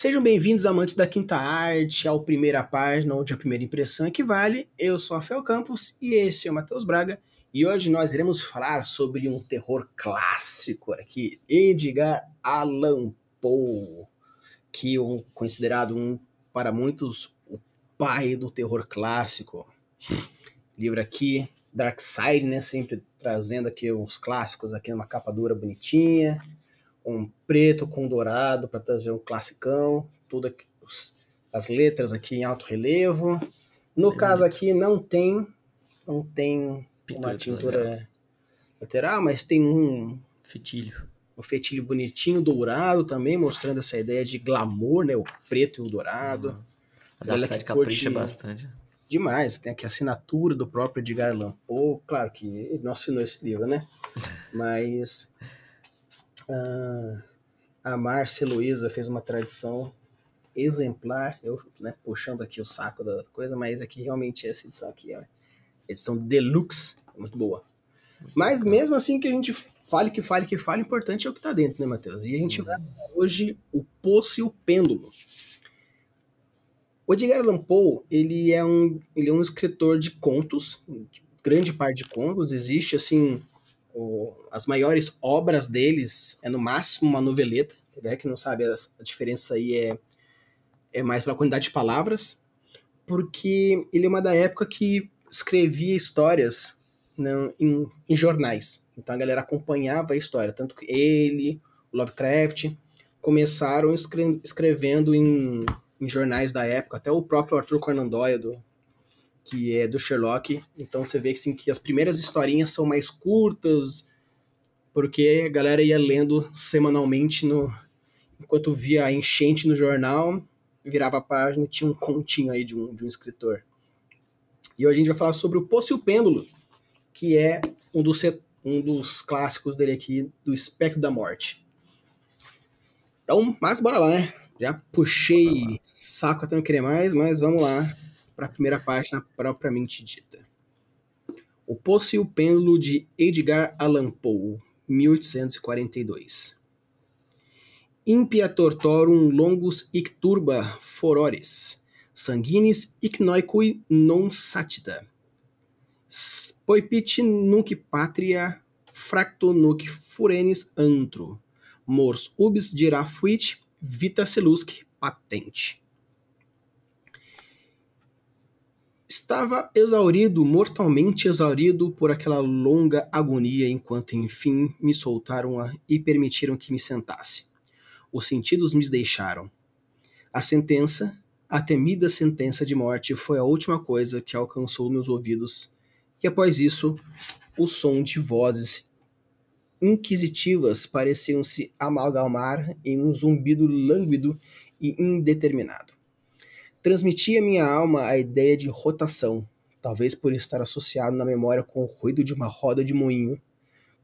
Sejam bem-vindos, amantes da quinta arte, ao Primeira Página, onde a primeira impressão equivale. Eu sou Rafael Campos e esse é o Matheus Braga. E hoje nós iremos falar sobre um terror clássico aqui, Edgar Allan Poe, que é considerado para muitos, o pai do terror clássico. Livro aqui, Dark Side, né? Sempre trazendo aqui os clássicos, aqui numa capa dura bonitinha. Um preto com dourado para trazer um classicão, tudo aqui, as letras aqui em alto relevo. No caso aqui não tem uma tintura lateral, mas tem um fetilho bonitinho dourado também, mostrando essa ideia de glamour, né? O preto e o dourado. A Dark Side capricha bastante. Demais, tem aqui a assinatura do próprio Edgar Allan Poe. Claro que ele não assinou esse livro, né? Mas a Márcia Luiza fez uma tradição exemplar, eu puxando aqui o saco da coisa, mas aqui realmente essa edição aqui é edição deluxe, muito boa. Mas mesmo assim que a gente fale, o importante é o que tá dentro, né, Matheus? E a gente vai hoje o Poço e o Pêndulo. O Edgar Allan Poe, ele é um escritor de contos, grande parte de contos, existe assim, as maiores obras deles é no máximo uma noveleta, que não sabe, a diferença aí é mais pela quantidade de palavras, porque ele é uma da época que escrevia histórias em jornais. Então a galera acompanhava a história. Tanto que ele, o Lovecraft, começaram escrevendo em jornais da época. Até o próprio Arthur Conan Doyle, que é do Sherlock. Então você vê que, assim, que as primeiras historinhas são mais curtas, porque a galera ia lendo semanalmente enquanto via a enchente no jornal, virava a página e tinha um continho aí de um escritor. E hoje a gente vai falar sobre o Poço e o Pêndulo, que é um dos clássicos dele aqui, do Espectro da Morte. Então, mas bora lá, né? Já puxei saco até não querer mais, mas vamos lá para a primeira página propriamente dita. O Poço e o Pêndulo, de Edgar Allan Poe, 1842. Impia tortorum longus icturba furores, sanguinis ignoicui non satita. Poipit nunc patria, fracto nunc furenis antro. Mors ubis dira fuit, vita selusque patente. Estava exaurido, mortalmente exaurido por aquela longa agonia, enquanto enfim me soltaram e permitiram que me sentasse. Os sentidos me deixaram. A temida sentença de morte foi a última coisa que alcançou meus ouvidos, e após isso, o som de vozes inquisitivas pareciam se amalgamar em um zumbido lânguido e indeterminado. Transmitia à minha alma a ideia de rotação, talvez por estar associado na memória com o ruído de uma roda de moinho.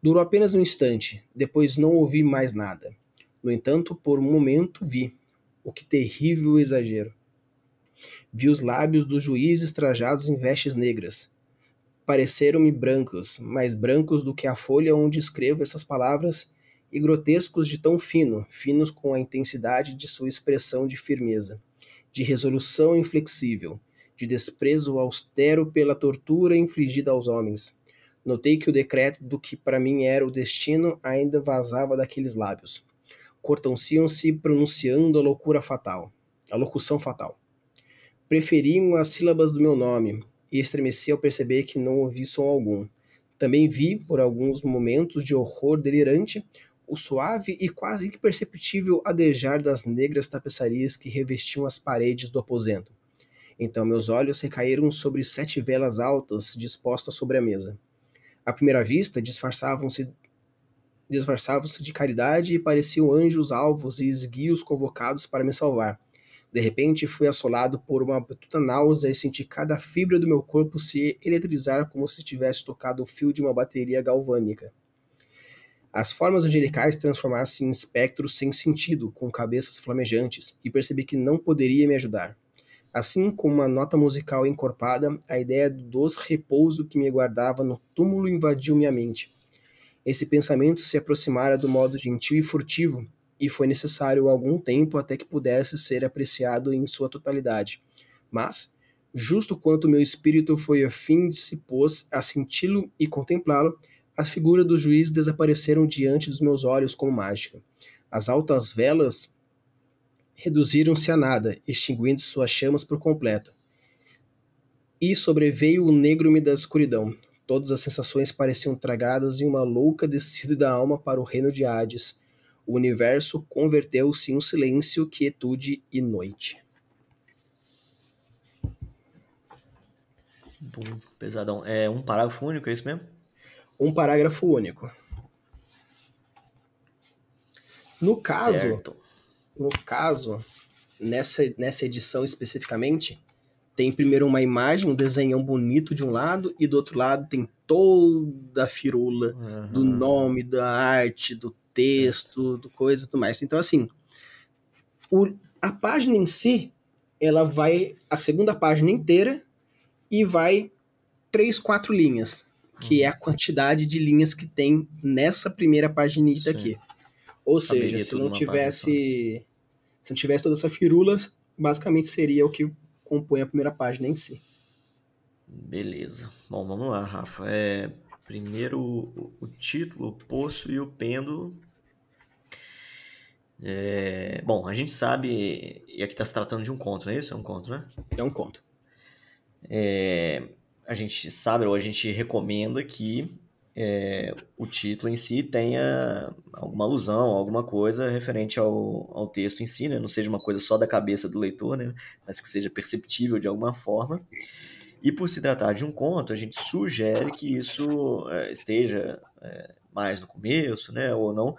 Durou apenas um instante, depois não ouvi mais nada. No entanto, por um momento vi. O que terrível exagero! Vi os lábios dos juízes trajados em vestes negras. Pareceram-me brancos, mais brancos do que a folha onde escrevo essas palavras, e grotescos de tão finos com a intensidade de sua expressão de firmeza, de resolução inflexível, de desprezo austero pela tortura infligida aos homens. Notei que o decreto do que para mim era o destino ainda vazava daqueles lábios. Cortanciam-se pronunciando a locução fatal. Preferiam as sílabas do meu nome, e estremeci ao perceber que não ouvi som algum. Também vi, por alguns momentos de horror delirante, o suave e quase imperceptível adejar das negras tapeçarias que revestiam as paredes do aposento. Então meus olhos recaíram sobre 7 velas altas dispostas sobre a mesa. À primeira vista, disfarçavam-se de caridade e pareciam anjos alvos e esguios convocados para me salvar. De repente, fui assolado por uma bruta náusea e senti cada fibra do meu corpo se eletrizar como se tivesse tocado o fio de uma bateria galvânica. As formas angelicais transformaram-se em espectros sem sentido, com cabeças flamejantes, e percebi que não poderia me ajudar. Assim como uma nota musical encorpada, a ideia do doce repouso que me aguardava no túmulo invadiu minha mente. Esse pensamento se aproximara do modo gentil e furtivo, e foi necessário algum tempo até que pudesse ser apreciado em sua totalidade. Mas, justo quanto meu espírito foi a fim de se pôs a senti-lo e contemplá-lo, as figuras do juiz desapareceram diante dos meus olhos como mágica. As altas velas reduziram-se a nada, extinguindo suas chamas por completo. E sobreveio o negro-me da escuridão. Todas as sensações pareciam tragadas em uma louca descida da alma para o reino de Hades. O universo converteu-se em um silêncio, quietude e noite. Bom, pesadão. É um parágrafo único, é isso mesmo? Um parágrafo único. No caso, nessa edição especificamente, tem primeiro uma imagem, um desenhão bonito de um lado, e do outro lado tem toda a firula do nome, da arte, do texto, do coisa e tudo mais. Então, assim, a página em si, ela vai a segunda página inteira e vai 3, 4 linhas, que é a quantidade de linhas que tem nessa primeira paginita aqui. Ou seja, se não tivesse toda essa firula, basicamente seria o que compõe a primeira página em si. Beleza. Bom, vamos lá, Rafa. Primeiro o título, o poço e o pêndulo. Bom, a gente sabe, e aqui está se tratando de um conto, não é isso? É um conto, né? É um conto. A gente sabe, ou a gente recomenda que o título em si tenha alguma alusão, alguma coisa referente ao texto em si, né? Não seja uma coisa só da cabeça do leitor, né? Mas que seja perceptível de alguma forma. E por se tratar de um conto, a gente sugere que isso esteja mais no começo, né? Ou não.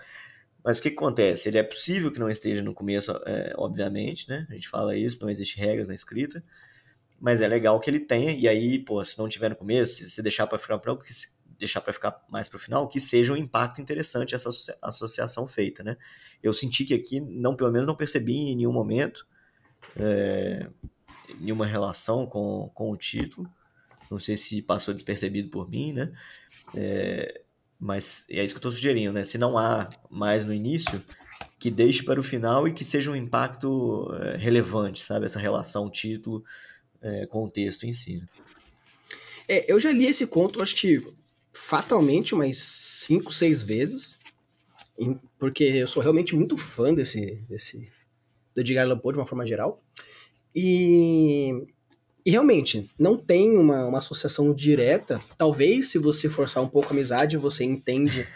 Mas o que acontece? Ele é possível que não esteja no começo, obviamente, né? A gente fala isso, não existe regras na escrita. Mas é legal que ele tenha, e aí, pô, se não tiver no começo, se você deixar para ficar mais para o final, que seja um impacto interessante essa associação feita, né? Eu senti que aqui, pelo menos não percebi em nenhum momento nenhuma relação com o título. Não sei se passou despercebido por mim, né? Mas é isso que eu estou sugerindo, né? Se não há mais no início, que deixe para o final e que seja um impacto relevante, sabe? Essa relação título com o texto em si. Eu já li esse conto, acho que fatalmente umas 5, 6 vezes, porque eu sou realmente muito fã do Edgar Allan Poe de uma forma geral. E realmente, não tem uma associação direta. Talvez, se você forçar um pouco a amizade, você entende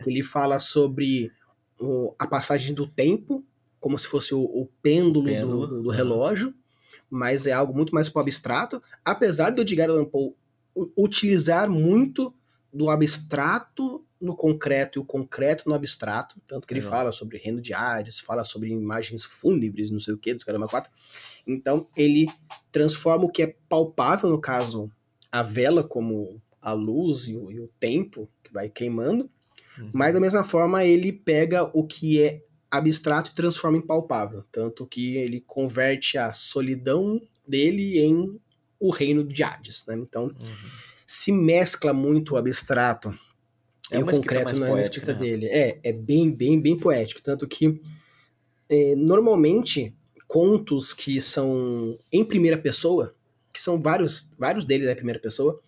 que ele fala sobre a passagem do tempo, como se fosse o pêndulo do relógio, mas é algo muito mais pro abstrato, apesar do Edgar Allan Poe utilizar muito do abstrato no concreto e o concreto no abstrato, tanto que ele fala sobre reino de Hades, fala sobre imagens fúnebres, não sei o que, dos caramba 4. Então ele transforma o que é palpável, no caso a vela, como a luz e o tempo que vai queimando, mas da mesma forma ele pega o que é abstrato e transforma em palpável, tanto que ele converte a solidão dele em o reino de Hades, né? Então se mescla muito o abstrato e o concreto na escrita dele. É bem, bem, bem poético, tanto que normalmente contos que são em primeira pessoa, que são vários deles em primeira pessoa,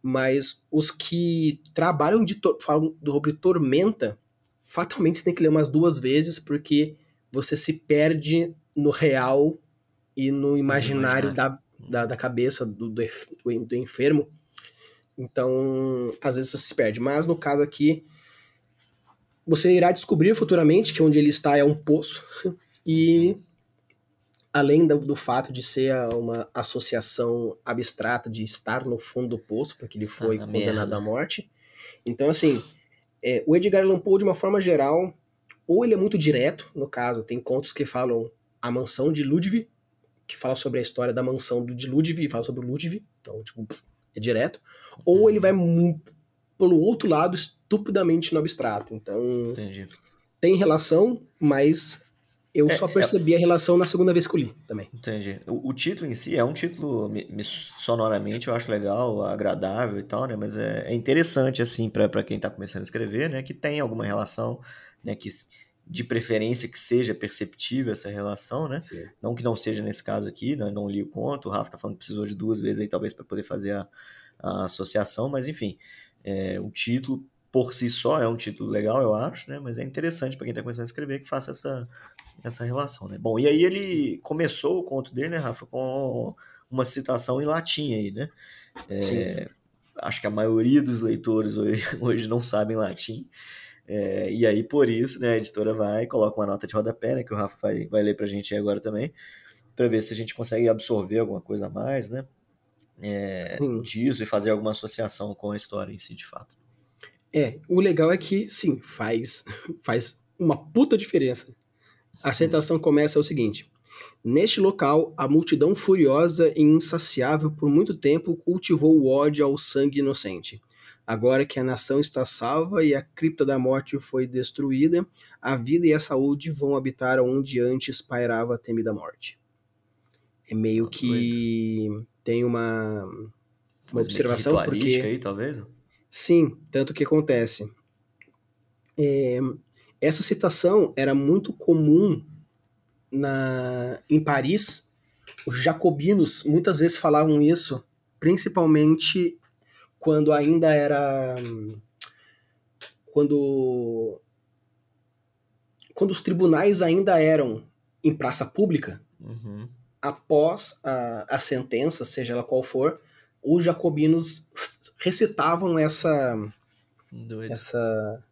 mas os que trabalham falam sobre tormenta, fatalmente você tem que ler umas 2 vezes, porque você se perde no real e no imaginário da cabeça do enfermo. Então, às vezes você se perde. Mas no caso aqui, você irá descobrir futuramente que onde ele está é um poço. E além do fato de ser uma associação abstrata de estar no fundo do poço, porque ele foi condenado à morte. Então, assim, o Edgar Allan Poe, de uma forma geral, ou ele é muito direto, no caso, tem contos que falam A Mansão de Ludwig, que fala sobre a história da mansão de Ludwig, e fala sobre o Ludwig, então, tipo, é direto. Ou ele vai pelo outro lado, estupidamente no abstrato. Então, Entendi. Tem relação, mas eu só percebi a relação na segunda vez que eu li também. Entendi. O título em si é um título, sonoramente, eu acho legal, agradável e tal, né? Mas é interessante, assim, para quem tá começando a escrever, né? Que tem alguma relação, né? Que de preferência que seja perceptível essa relação, né? Sim. Não que não seja nesse caso aqui, né? Não li o conto, o Rafa tá falando que precisou de 2 vezes aí, talvez, para poder fazer a associação, mas enfim, o título por si só é um título legal, eu acho, né? Mas é interessante para quem está começando a escrever que faça essa relação, né? Bom, e aí ele começou o conto dele, né, Rafa, com uma citação em latim aí, né? Sim. Acho que a maioria dos leitores hoje não sabem latim. E aí, por isso, né, a editora vai e coloca uma nota de rodapé, né, que o Rafa vai ler pra gente aí agora também, para ver se a gente consegue absorver alguma coisa a mais, né, Sim. disso e fazer alguma associação com a história em si, de fato. O legal é que, sim, faz uma puta diferença. A citação começa o seguinte: neste local, a multidão furiosa e insaciável por muito tempo cultivou o ódio ao sangue inocente. Agora que a nação está salva e a cripta da morte foi destruída, a vida e a saúde vão habitar onde antes pairava a temida morte. É meio Doido. que tem uma Coisa meio que observação, ritualística porque, aí, talvez? sim, tanto que acontece. Essa citação era muito comum em Paris. Os jacobinos muitas vezes falavam isso, principalmente quando ainda era. Quando, quando os tribunais ainda eram em praça pública, Uhum. após a sentença, seja ela qual for, os jacobinos recitavam Doido. essa,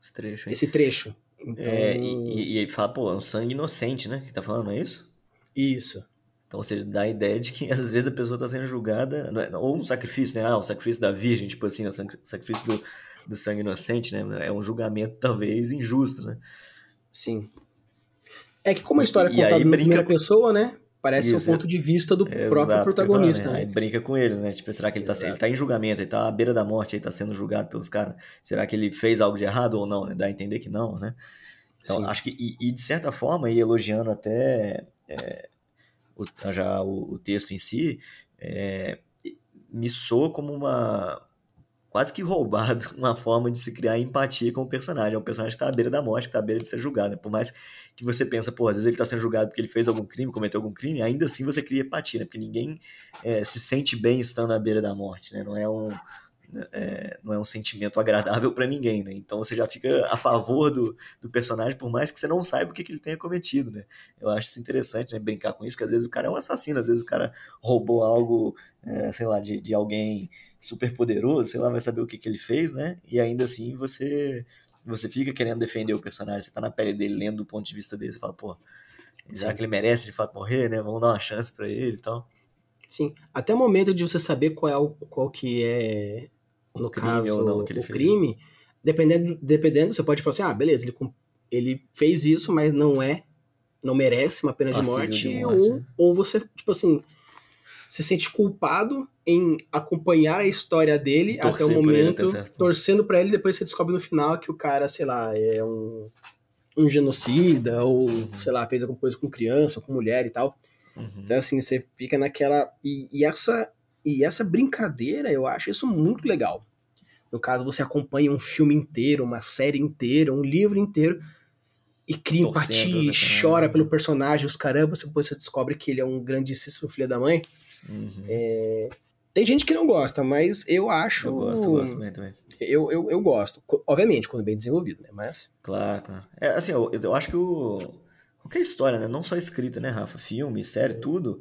Esse trecho, hein? esse trecho. E, Então, e aí fala, pô, é um sangue inocente, né? Que tá falando, não é isso? isso. Então, ou seja, dá a ideia de que às vezes a pessoa está sendo julgada, ou um sacrifício, né? Ah, o sacrifício da virgem, tipo assim, o sacrifício do sangue inocente, né? É um julgamento talvez injusto, né? Sim. É que como a história é E aí contada na brinca primeira com pessoa, né? Parece o isso, ponto de vista do próprio exato, que eu ia falar, né? protagonista, Aí né? brinca com ele, né? Tipo, será que ele tá Exato. em julgamento, ele tá à beira da morte, ele tá sendo julgado pelos caras? Será que ele fez algo de errado ou não, né? Dá a entender que não, né? Então, Sim. acho que, e de certa forma, e elogiando até o texto em si, é, me soa como quase que roubado uma forma de se criar empatia com o personagem. É um personagem que está à beira da morte, que está à beira de ser julgado, né? Por mais que você pensa, pô, às vezes ele está sendo julgado porque ele fez algum crime, cometeu algum crime, ainda assim você cria empatia, né? Porque ninguém se sente bem estando à beira da morte, né? Não é um sentimento agradável para ninguém, né? Então você já fica a favor do personagem, por mais que você não saiba o que ele tenha cometido, né? Eu acho isso interessante, né? Brincar com isso, porque às vezes o cara é um assassino, às vezes o cara roubou algo, sei lá, de alguém super poderoso, sei lá, vai saber o que ele fez, né? E ainda assim você fica querendo defender o personagem, você tá na pele dele, lendo do ponto de vista dele, você fala, pô, será Sim. que ele merece de fato morrer, né? Vamos dar uma chance para ele e tal. Sim. Até o momento de você saber qual que é, O no crime ou não caso, que ele o fez. crime, dependendo, você pode falar assim, ah, beleza, ele fez isso, mas não merece uma pena de Passível de morte, morte, né? ou você, tipo assim, se sente culpado em acompanhar a história E dele até o torcer por ele até momento, certo ponto. torcendo pra ele, depois você descobre no final que o cara, sei lá, é um genocida, ou, sei Uhum, lá, fez alguma coisa com criança, com mulher e tal. uhum. Então, assim, você fica naquela. E essa brincadeira, eu acho isso muito legal. No caso, você acompanha um filme inteiro, uma série inteira, um livro inteiro, e cria Torcendo pelo empatia, e chora personagem, pelo né? personagem, os caramba, depois você descobre que ele é um grandíssimo filho da mãe. Uhum. Tem gente que não gosta, mas eu Eu acho. gosto bem também. Eu gosto. Obviamente, quando bem desenvolvido, né? Mas. Claro, claro. Assim, eu acho que qualquer história, né? Não só escrita, né, Rafa? Filme, série, tudo,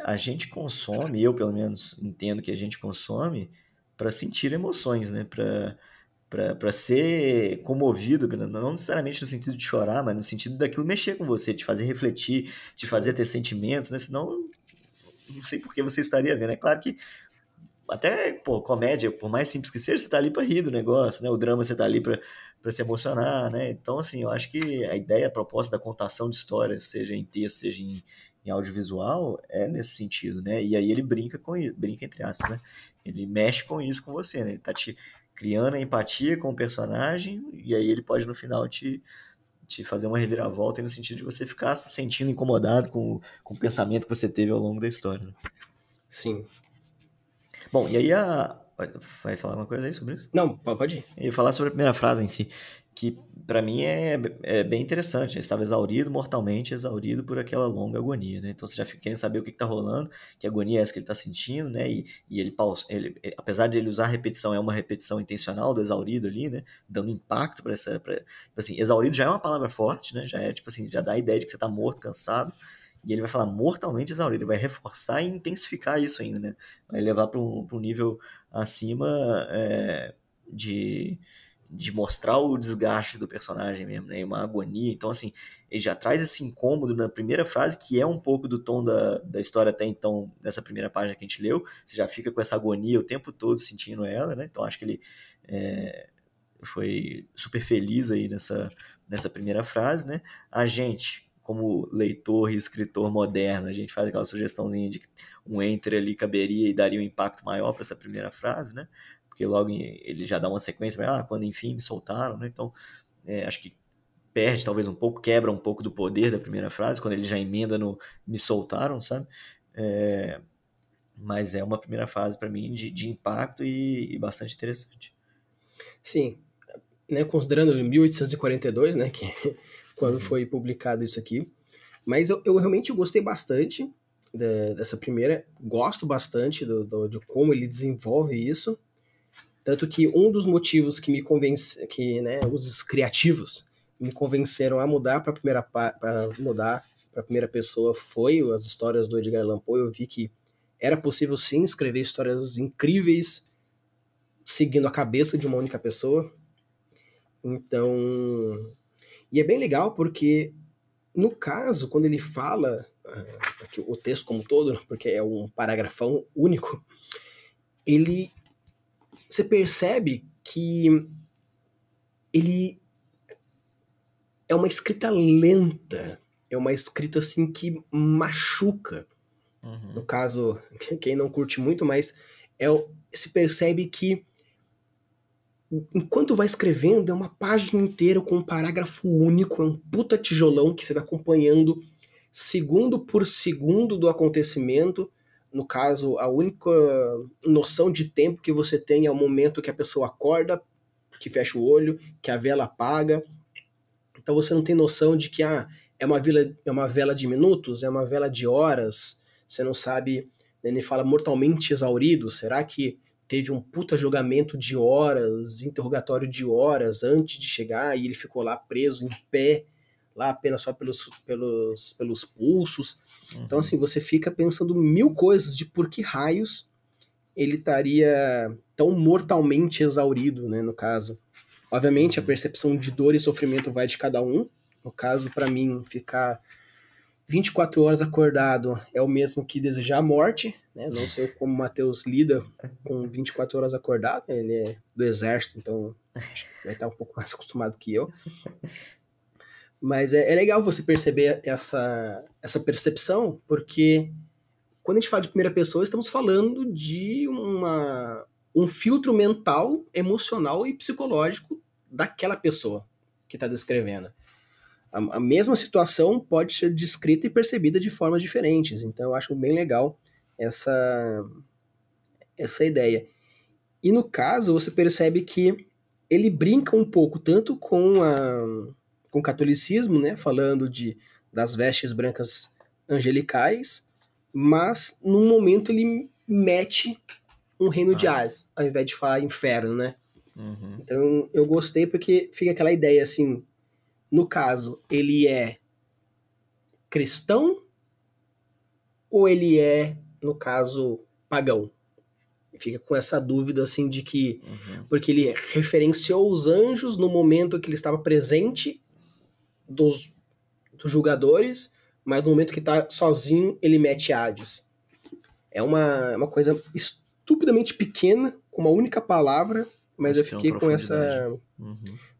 a gente consome, eu pelo menos entendo que a gente consome para sentir emoções, né? Para ser comovido, né? Não necessariamente no sentido de chorar, mas no sentido daquilo mexer com você, te fazer refletir, te fazer Sim, ter sentimentos, né? Senão, não sei por que você estaria vendo. É claro que até, pô, comédia, por mais simples que seja, você tá ali pra rir do negócio, né? O drama você tá ali pra se emocionar, né? Então, assim, eu acho que a ideia, a proposta da contação de histórias, seja em texto, seja em audiovisual, é nesse sentido, né? E aí ele brinca com isso, brinca entre aspas, né? Ele mexe com isso com você, né? Ele tá te criando a empatia com o personagem, e aí ele pode no final te fazer uma reviravolta no sentido de você ficar se sentindo incomodado com o pensamento que você teve ao longo da história, né? sim. Bom, e aí vai falar uma coisa aí sobre isso? Não, pode ir. Eu ia falar sobre a primeira frase em si. que para mim é bem interessante. Ele estava exaurido, mortalmente exaurido por aquela longa agonia, né? Então você já fica querendo saber o que está rolando, que agonia é essa que ele está sentindo, né? E ele, apesar de ele usar a repetição, é uma repetição intencional do exaurido ali, né? Dando impacto para essa. Assim, exaurido já é uma palavra forte, né? Já é tipo assim, já dá a ideia de que você está morto, cansado. E ele vai falar mortalmente exaurido, ele vai reforçar e intensificar isso ainda, né? Vai levar para um nível acima de mostrar o desgaste do personagem mesmo, né? Uma agonia. Então, assim, ele já traz esse incômodo na primeira frase, que é um pouco do tom da história até então, nessa primeira página que a gente leu. Você já fica com essa agonia o tempo todo sentindo ela, né? Então, acho que ele foi super feliz aí nessa primeira frase, né? A gente, como leitor e escritor moderno, a gente faz aquela sugestãozinha de que um enter ali caberia e daria um impacto maior para essa primeira frase, né? Porque logo ele já dá uma sequência, quando enfim me soltaram, né? Então, acho que perde talvez um pouco, quebra um pouco do poder da primeira frase, quando ele já emenda no me soltaram, sabe? Mas é uma primeira fase para mim de impacto e bastante interessante. Sim, né, considerando 1842, né, que quando foi publicado isso aqui, mas eu realmente gostei bastante dessa primeira, gosto bastante de como ele desenvolve isso, tanto que um dos motivos que me convence, que, né, os criativos me convenceram a mudar para a primeira pessoa foi as histórias do Edgar Allan Poe. Eu vi que era possível sim escrever histórias incríveis seguindo a cabeça de uma única pessoa. Então, e é bem legal porque no caso, quando ele fala o texto como todo, porque é um parágrafão único, você percebe que ele é uma escrita lenta, é uma escrita assim que machuca. No caso, quem não curte muito, mas se percebe que enquanto vai escrevendo, é uma página inteira com um parágrafo único, é um puta tijolão que você vai acompanhando segundo por segundo do acontecimento. No caso, a única noção de tempo que você tem é o momento que a pessoa acorda, que fecha o olho, que a vela apaga. Então você não tem noção de que é uma vela de minutos, é uma vela de horas. Você não sabe, ele fala mortalmente exaurido, será que teve um puta julgamento de horas, interrogatório de horas antes de chegar e ele ficou lá preso em pé, lá apenas só pelos pulsos. Então assim, você fica pensando mil coisas de por que raios ele estaria tão mortalmente exaurido, né, no caso. Obviamente, a percepção de dor e sofrimento vai de cada um. No caso, para mim, ficar 24 horas acordado é o mesmo que desejar a morte, né? Não sei como o Matheus lida com 24 horas acordado, né? Ele é do exército, então acho que vai estar um pouco mais acostumado que eu. Mas é legal você perceber essa percepção, porque quando a gente fala de primeira pessoa, estamos falando de um filtro mental, emocional e psicológico daquela pessoa que está descrevendo. A mesma situação pode ser descrita e percebida de formas diferentes. Então eu acho bem legal essa ideia. E no caso, você percebe que ele brinca um pouco tanto com o catolicismo, né, falando das vestes brancas angelicais, mas num momento ele mete um reino de Hades, ao invés de falar inferno, né? Então eu gostei porque fica aquela ideia assim, no caso, ele é cristão ou ele é, no caso, pagão? Fica com essa dúvida assim de que porque ele referenciou os anjos no momento que ele estava presente dos julgadores, mas no momento que está sozinho ele mete Hades. É uma coisa estupidamente pequena, com uma única palavra, mas eu fiquei com essa.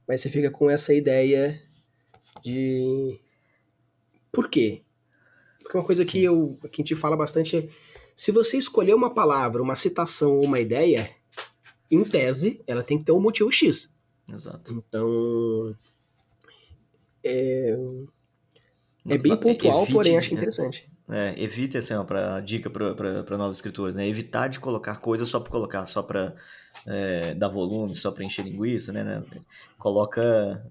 Mas você fica com essa ideia de. Por quê? Porque uma coisa que a gente fala bastante é: se você escolher uma palavra, uma citação ou uma ideia, em tese, ela tem que ter um motivo X. Exato. Então. É bem pontual, porém acho interessante. Evite, assim, ó, dica para novos escritores, né? Evitar de colocar coisas só por colocar, só para dar volume, só para encher linguiça, né? Coloca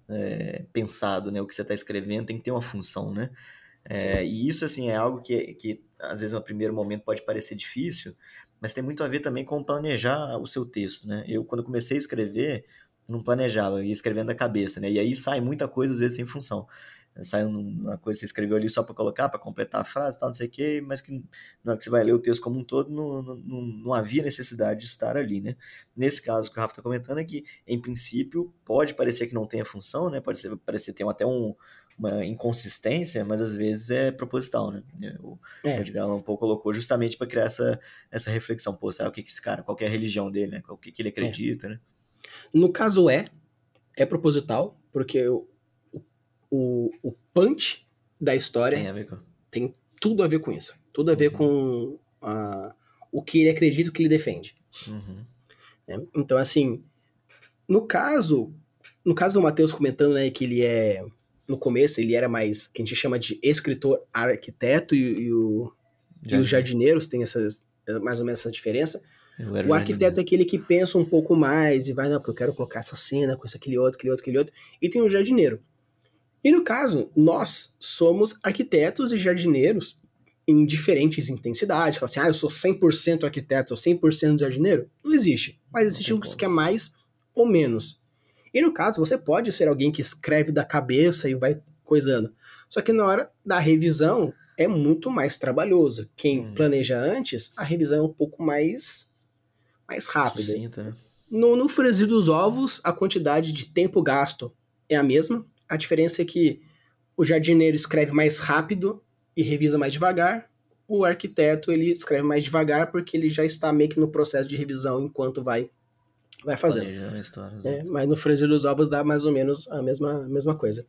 pensado, né? O que você está escrevendo tem que ter uma função, né? Sim. E isso, assim, é algo que às vezes no primeiro momento pode parecer difícil, mas tem muito a ver também com planejar o seu texto, né? Eu, quando comecei a escrever, não planejava, eu ia escrevendo da cabeça, né? E aí sai muita coisa, às vezes, sem função. Sai uma coisa que você escreveu ali só para colocar, para completar a frase, tal, não sei o quê, mas que na hora que você vai ler o texto como um todo, não havia necessidade de estar ali, né? Nesse caso que o Rafa está comentando é que, em princípio, pode parecer que não tenha função, né? Parecer ter até uma inconsistência, mas às vezes é proposital, né? O É, Edgar Allan Poe colocou justamente para criar essa reflexão, pô, será o que esse cara, qual que é a religião dele, né? O que ele é. acredita, né? No caso é proposital, porque o punch da Tem história a ver com... tem tudo a ver com isso. Tudo a ver Uhum, com o que ele acredita, o que ele defende. uhum, Né? Então, assim, no caso, no caso do Matheus comentando, né, que ele no começo, ele era mais, que a gente chama de escritor arquiteto e os jardineiro. jardineiros têm mais ou menos essa diferença. Eu era o O arquiteto jardineiro. é aquele que pensa um pouco mais e vai, não, porque eu quero colocar essa cena com isso, aquele outro, aquele outro, aquele outro. E tem o jardineiro. E no caso, nós somos arquitetos e jardineiros em diferentes intensidades. Fala assim, eu sou 100% arquiteto, sou 100% jardineiro. Não existe. Mas Não existe tem os como. que é mais ou menos. E no caso, você pode ser alguém que escreve da cabeça e vai coisando. Só que na hora da revisão é muito mais trabalhoso. Quem Uhum. planeja antes, a revisão é um pouco mais rápida. Sucinta, né? No frigir dos ovos, a quantidade de tempo gasto é a mesma. A diferença é que o jardineiro escreve mais rápido e revisa mais devagar. O arquiteto ele escreve mais devagar porque ele já está meio que no processo de revisão enquanto vai fazendo. Planejando a história, Né? exato. Mas no frigir dos ovos dá mais ou menos a mesma coisa.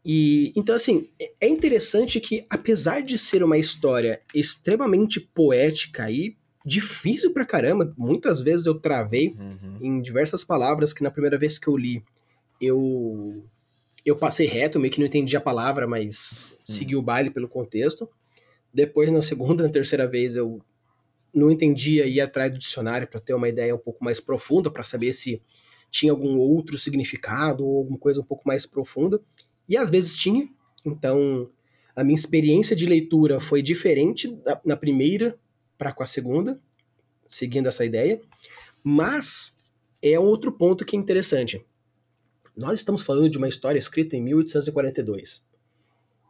E então assim é interessante que apesar de ser uma história extremamente poética e difícil pra caramba, muitas vezes eu travei Uhum. em diversas palavras que na primeira vez que eu li eu eu passei reto, meio que não entendi a palavra, mas segui o baile pelo contexto. Depois, na segunda, na terceira vez, eu não entendia e ia atrás do dicionário para ter uma ideia um pouco mais profunda, para saber se tinha algum outro significado ou alguma coisa um pouco mais profunda. E às vezes tinha. Então, a minha experiência de leitura foi diferente na primeira para com a segunda, seguindo essa ideia. Mas é um outro ponto que é interessante. Nós estamos falando de uma história escrita em 1842.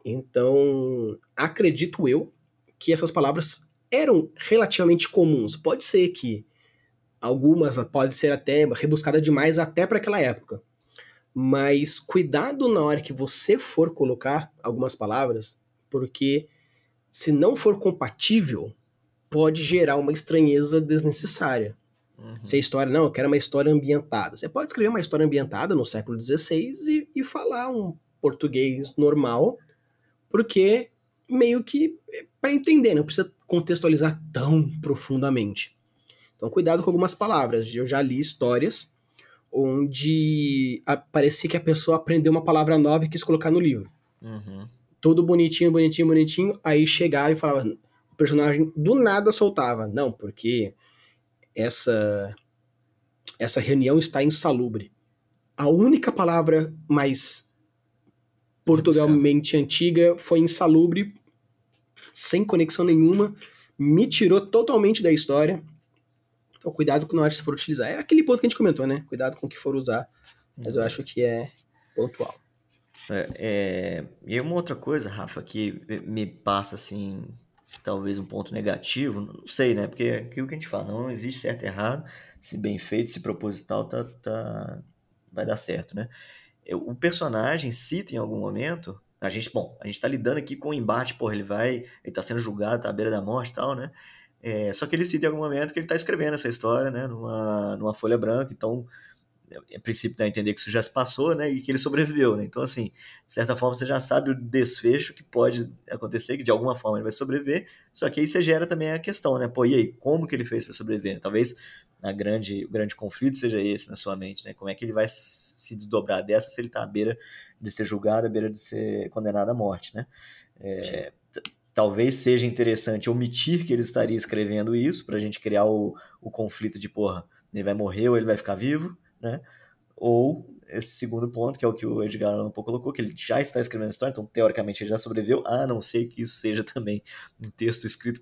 Então, acredito eu que essas palavras eram relativamente comuns. Pode ser que algumas pode ser até rebuscada demais até para aquela época. Mas cuidado na hora que você for colocar algumas palavras, porque se não for compatível, pode gerar uma estranheza desnecessária. Se a Uhum. história, não, eu quero uma história ambientada. Você pode escrever uma história ambientada no século XVI e falar um português normal, porque meio que para entender, não precisa contextualizar tão profundamente. Então, cuidado com algumas palavras. Eu já li histórias onde parecia que a pessoa aprendeu uma palavra nova e quis colocar no livro. Uhum. Tudo bonitinho, bonitinho, bonitinho. Aí chegava e falava, o personagem do nada soltava. Não, porque essa, essa reunião está insalubre. A única palavra mais Rebuscado. portugalmente antiga foi insalubre, sem conexão nenhuma, me tirou totalmente da história. Então, cuidado com na hora que você for utilizar. É aquele ponto que a gente comentou, né? Cuidado com o que for usar, mas eu acho Exato. que é pontual. E uma outra coisa, Rafa, que me passa assim, talvez um ponto negativo, não sei, né? Porque é aquilo que a gente fala, não existe certo e errado, se bem feito, se proposital, vai dar certo, né? O personagem cita em algum momento, a gente tá lidando aqui com o embate, porra, ele tá sendo julgado, tá à beira da morte e tal, né? Só que ele cita em algum momento que ele tá escrevendo essa história, né, numa folha branca, então, a princípio dá a entender que isso já se passou, né, e que ele sobreviveu, né? Então, assim, de certa forma você já sabe o desfecho que pode acontecer, que de alguma forma ele vai sobreviver, só que aí você gera também a questão, né, pô, e aí, como que ele fez para sobreviver? Talvez o grande conflito seja esse na sua mente, né, como é que ele vai se desdobrar dessa se ele tá à beira de ser julgado, à beira de ser condenado à morte, né? Sim. talvez seja interessante omitir que ele estaria escrevendo isso, pra gente criar o conflito de, porra, ele vai morrer ou ele vai ficar vivo, né? Ou esse segundo ponto, que é o que o Edgar Allan Poe colocou, que ele já está escrevendo a história, então teoricamente ele já sobreviveu, a não ser que isso seja também um texto escrito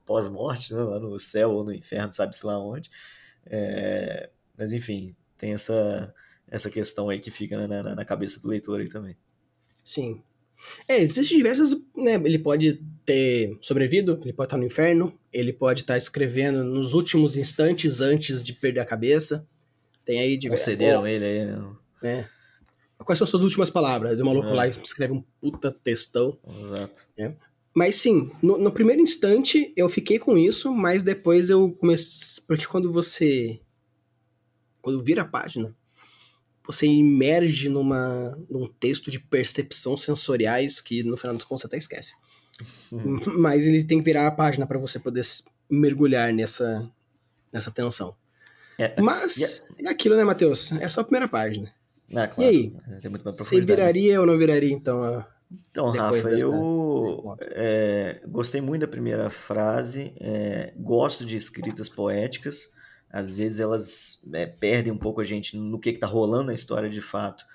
pós-morte, né? Lá no céu ou no inferno, sabe-se lá onde. Mas enfim, tem essa questão aí que fica na cabeça do leitor aí também. Sim. Existem diversas, né, ele pode ter sobrevivido, ele pode estar no inferno, ele pode estar escrevendo nos últimos instantes antes de perder a cabeça. Tem aí Concederam ele aí, né? né? Quais são as suas últimas palavras? O maluco lá escreve um puta textão. Exato. Né? Mas sim, no primeiro instante eu fiquei com isso, mas depois eu comecei. Porque quando vira a página, você imerge num texto de percepção sensoriais que no final das contas você até esquece. Mas ele tem que virar a página para você poder mergulhar nessa tensão. Mas é aquilo, né, Matheus? É só a primeira página. Claro, e aí? Tem muito mais você viraria ou não viraria, então? Então, Rafa, eu gostei muito da primeira frase, gosto de escritas poéticas, às vezes elas perdem um pouco a gente no que está rolando na história de fato,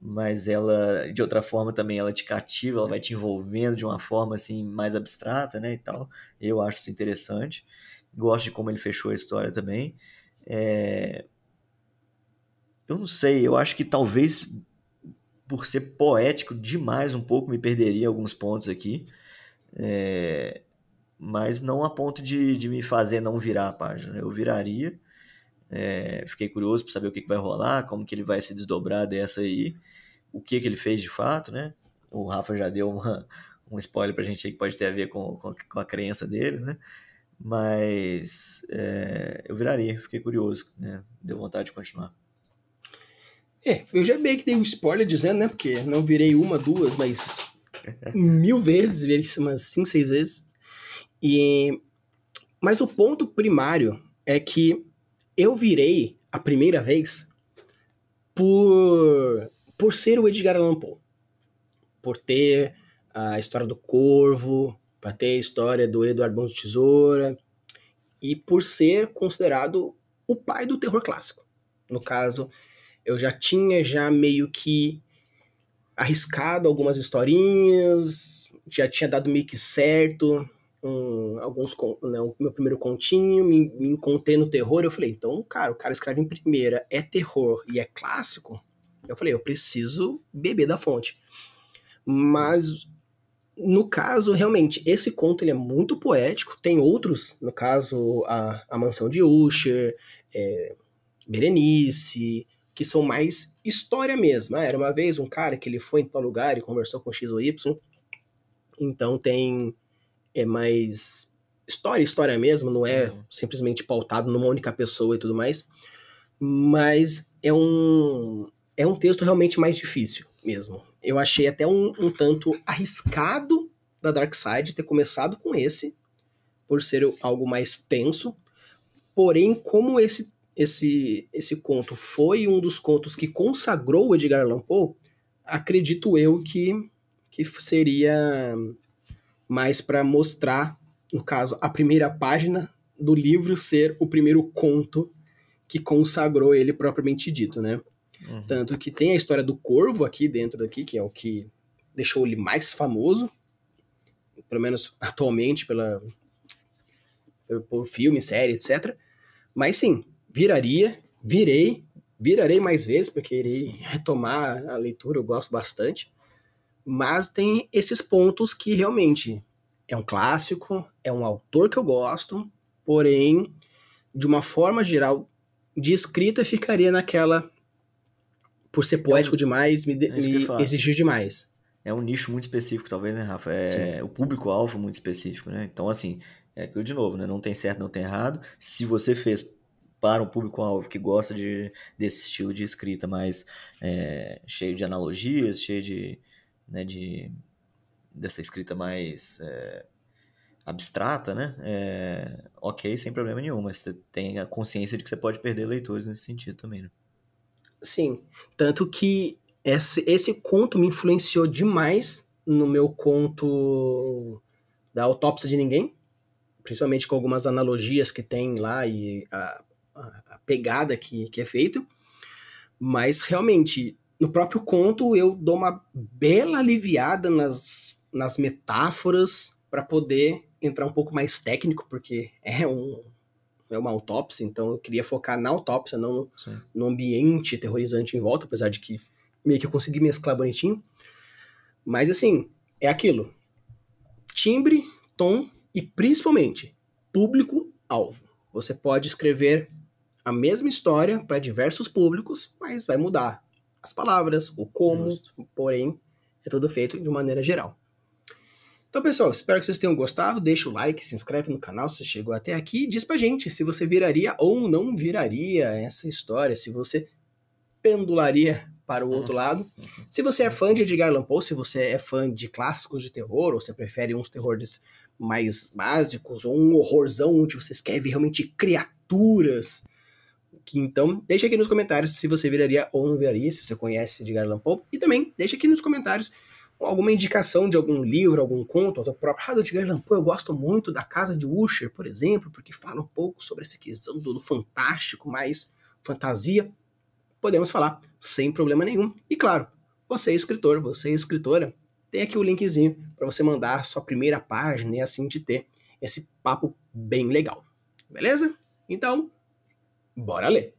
mas ela, de outra forma também, ela te cativa, ela vai te envolvendo de uma forma assim mais abstrata, né, e tal. Eu acho isso interessante. Gosto de como ele fechou a história também. Eu não sei, eu acho que talvez por ser poético demais um pouco, me perderia alguns pontos aqui. Mas não a ponto de me fazer não virar a página. Eu viraria. Fiquei curioso para saber o que vai rolar, como que ele vai se desdobrar dessa aí, o que ele fez de fato, né? O Rafa já deu um spoiler pra gente aí que pode ter a ver com a crença dele, né? Mas eu viraria, fiquei curioso, né? Deu vontade de continuar. Eu já meio que dei um spoiler dizendo, né? Porque não virei uma, duas, mas 1000 vezes, virei umas 5, 6 vezes. Mas o ponto primário é que eu virei a primeira vez por ser o Edgar Allan Poe. Por ter a história do Corvo, para ter a história do Eduardo Mãos de Tesoura, e por ser considerado o pai do terror clássico. No caso, eu já tinha meio que arriscado algumas historinhas, já tinha dado meio que certo, o meu primeiro continho, me encontrei no terror, eu falei, então, cara, o cara escreve em primeira, é terror e é clássico, eu falei, eu preciso beber da fonte. Mas, no caso, realmente, esse conto ele é muito poético, tem outros, no caso, a Mansão de Usher, Berenice, que são mais história mesmo. Era uma vez um cara que ele foi em tal lugar e conversou com X ou Y, então tem mais história mesmo, não é simplesmente pautado numa única pessoa e tudo mais, mas é um texto realmente mais difícil mesmo. Eu achei até um tanto arriscado da Dark Side ter começado com esse, por ser algo mais tenso, porém, como esse conto foi um dos contos que consagrou o Edgar Allan Poe, acredito eu que seria mais para mostrar, no caso, a primeira página do livro ser o primeiro conto que consagrou ele propriamente dito, né? Tanto que tem a história do Corvo aqui dentro daqui, que é o que deixou ele mais famoso, pelo menos atualmente por filme, série, etc. Mas sim, virarei mais vezes, porque irei retomar a leitura, eu gosto bastante. Mas tem esses pontos que realmente é um clássico, é um autor que eu gosto, porém, de uma forma geral, de escrita ficaria naquela, por ser poético demais, me exigir demais. É um nicho muito específico, talvez, né, Rafa? O público-alvo muito específico, né? Então, assim, é aquilo de novo, né? Não tem certo, não tem errado. Se você fez para um público-alvo que gosta desse estilo de escrita mais cheio de analogias, cheio dessa escrita mais abstrata, né? Ok, sem problema nenhum, mas você tem a consciência de que você pode perder leitores nesse sentido também, né? Sim, tanto que esse conto me influenciou demais no meu conto da autópsia de ninguém, principalmente com algumas analogias que tem lá e a pegada que é feito, mas realmente, no próprio conto, eu dou uma bela aliviada nas metáforas para poder entrar um pouco mais técnico, porque é uma autópsia, então eu queria focar na autópsia, não no ambiente terrorizante em volta, apesar de que meio que eu consegui mesclar bonitinho. Mas assim, é aquilo. Timbre, tom e principalmente público-alvo. Você pode escrever a mesma história para diversos públicos, mas vai mudar as palavras, o como, porém é tudo feito de maneira geral. Então, pessoal, espero que vocês tenham gostado. Deixa o like, se inscreve no canal se você chegou até aqui. Diz pra gente se você viraria ou não viraria essa história, se você pendularia para o outro lado. Se você é fã de Edgar Allan Poe, se você é fã de clássicos de terror, ou você prefere uns terrores mais básicos, ou um horrorzão onde vocês querem ver realmente criaturas. Então, deixa aqui nos comentários se você viraria ou não viraria, se você conhece Edgar Allan Poe. E também deixa aqui nos comentários alguma indicação de algum livro, algum conto, do próprio Edgar Allan Poe. Eu gosto muito da Casa de Usher, por exemplo, porque fala um pouco sobre essa questão do fantástico, mais fantasia. Podemos falar sem problema nenhum. E claro, você é escritor, você é escritora, tem aqui o linkzinho para você mandar a sua primeira página e assim de ter esse papo bem legal. Beleza? Então, bora ler!